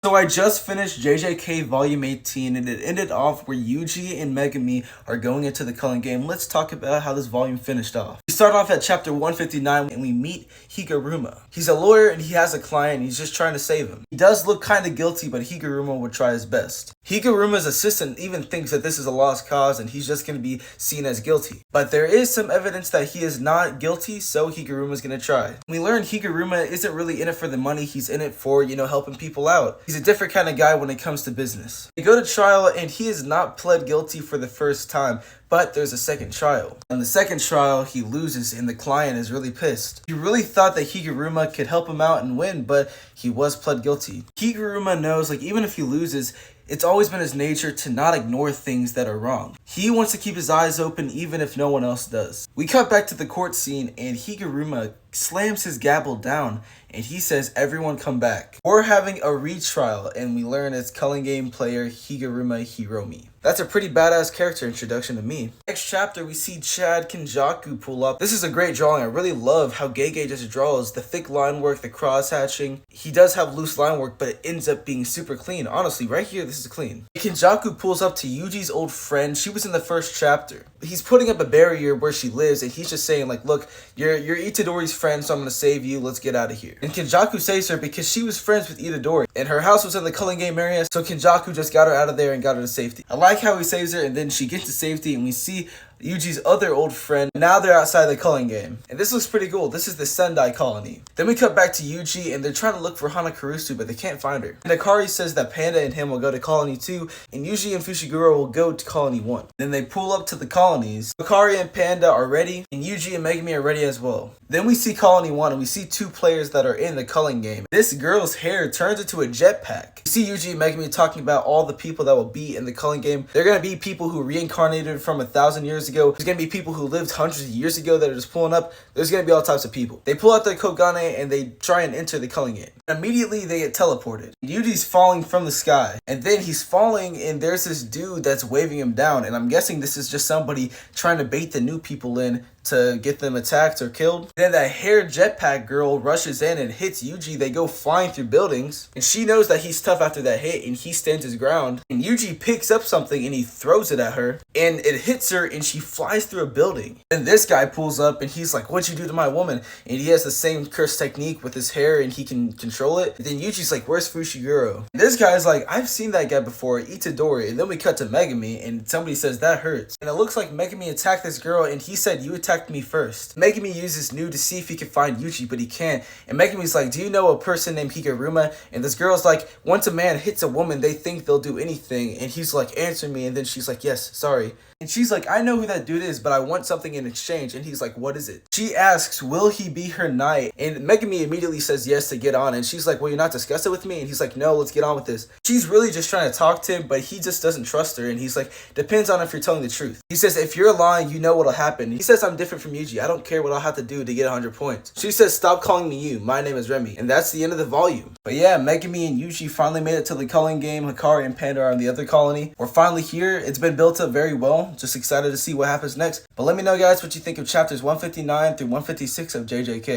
So I just finished JJK Volume 18 and it ended off where Yuji and Megami are going into the culling game. Let's talk about how this volume finished off. We start off at chapter 159 and we meet Higuruma. He's a lawyer and he has a client and he's just trying to save him. He does look kind of guilty, but Higuruma would try his best. Higuruma's assistant even thinks that this is a lost cause and he's just going to be seen as guilty. But there is some evidence that he is not guilty, so Higuruma's going to try. We learn Higuruma isn't really in it for the money, he's in it for, helping people out. He's a different kind of guy when it comes to business. They go to trial and he is not pled guilty for the first time, but there's a second trial. In the second trial, he loses and the client is really pissed. He really thought that Higuruma could help him out and win, but he was pled guilty. Higuruma knows, even if he loses, it's always been his nature to not ignore things that are wrong. He wants to keep his eyes open even if no one else does. We cut back to the court scene and Higuruma slams his gavel down and he says, "Everyone come back. We're having a retrial," and we learn it's culling game player Higuruma Hiromi. That's a pretty badass character introduction to me. Next chapter, we see Chad Kenjaku pull up. This is a great drawing. I really love how Gege just draws the thick line work, the cross hatching. He does have loose line work, but it ends up being super clean. Honestly, right here, this is clean. Kenjaku pulls up to Yuji's old friend. She was in the first chapter. He's putting up a barrier where she lives, and he's just saying, look, you're Itadori's friend, so I'm going to save you. Let's get out of here. And Kenjaku saves her because she was friends with Itadori, and her house was in the culling game area, so Kenjaku just got her out of there and got her to safety. I like how he saves her, and then she gets to safety, and we see Yuji's other old friend. Now they're outside the culling game. And this looks pretty cool. This is the Sendai colony. Then we cut back to Yuji and they're trying to look for Hanakurusu, but they can't find her. And Akari says that Panda and him will go to colony 2 and Yuji and Fushiguro will go to colony 1. Then they pull up to the colonies. Akari and Panda are ready and Yuji and Megami are ready as well. Then we see colony 1 and we see 2 players that are in the culling game. This girl's hair turns into a jetpack. We see Yuji and Megami talking about all the people that will be in the culling game. They're going to be people who reincarnated from 1,000 years ago. There's going to be people who lived hundreds of years ago that are just pulling up. There's going to be all types of people. They pull out their Kogane and they try and enter the culling game. Immediately they get teleported. Yuji's falling from the sky. And then he's falling and there's this dude that's waving him down. And I'm guessing this is just somebody trying to bait the new people in to get them attacked or killed. Then that hair jetpack girl rushes in and hits Yuji. They go flying through buildings. And she knows that he's tough after that hit and he stands his ground. And Yuji picks up something and he throws it at her. And it hits her and she flies through a building. Then this guy pulls up and he's like, "What'd you do to my woman?" And he has the same curse technique with his hair and he can control it. And then Yuji's like, "Where's Fushiguro?" And this guy's like, "I've seen that guy before, Itadori." And then we cut to Megami and somebody says, "That hurts." And it looks like Megami attacked this girl and he said, "You attacked me first." Megami uses Nu to see if he can find Yuji, but he can't. And Megami's like, "Do you know a person named Higuruma?" And this girl's like, "Once a man hits a woman, they think they'll do anything." And he's like, "Answer me." And then she's like, "Yes, sorry." And she's like, "I know who that dude is, but I want something in exchange." And he's like, "What is it?" She asks, "Will he be her knight?" And Megami immediately says yes to get on. And she's like, "Will you not discuss it with me?" And he's like, "No, let's get on with this." She's really just trying to talk to him, but he just doesn't trust her. And he's like, "Depends on if you're telling the truth." He says, "If you're lying, you know what'll happen." He says, "I'm different from Yuji. I don't care what I'll have to do to get 100 points. She says, "Stop calling me you. My name is Remy." And that's the end of the volume. But yeah, Megami and Yuji finally made it to the culling game. Hikari and Panda are in the other colony. We're finally here. It's been built up very well. Just excited to see what happens next. But let me know, guys, what you think of chapters 159 through 156 of JJK.